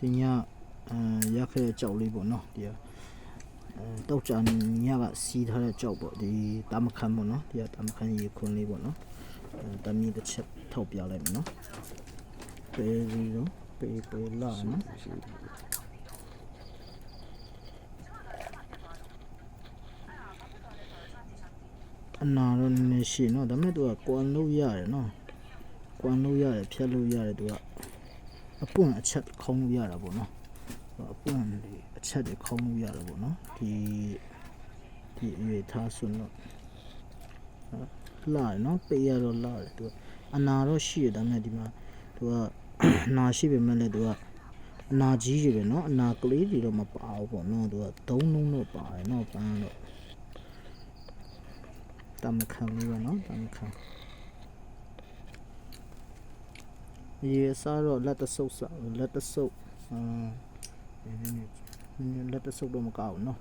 ဒီညရခဲ့တဲ့ကြောက်လေးပေါ့နော်ဒီတောက်ကြညကစီးထားတဲ့ကြောက်ပေါ့ဒီတာမခန်းပေါ့နော်ဒီတာမခန်းရေခွန်းလေးပေါ့နော်တမီးတစ်ချက်ထောက်ပြလိုက်မယ်နော်ပေးပြီးတော့ပေးလာနော်အနာတော့နည်းနည်းရှိနော်ဒါပေမဲ့သူကကွန်လို့ရတယ်နော်ကွန်လို့ရတယ်ဖြတ်လို့ရတယ်သူကအပွင့်အချက်ခေါင်းလို့ရတာပေါ့နော်အပွင့်အချက်တွေခေါင်းလို့ရတာပေါ့နော်ဒီရွေထားဆွလို့လာနော်ပေးရတော့လာတယ်သူအနာတော့ရှိတယ်ဒါပေမဲ့ဒီမှာသူကအနာရှိပေမဲ့လည်းသူကအနာကြီးတွေပဲနော်အနာကလေးတွေတော့မပါဘူးပေါ့နော်သူကဒုံလုံးတော့ပါတယ်နော်ပန်းတော့တမခံလေးပဲနော်တမခံရေစားတော့လက်တဆုပ်စားလက်တဆုပ်လက်တဆုပ်တော့မကောက်ဘူးနော်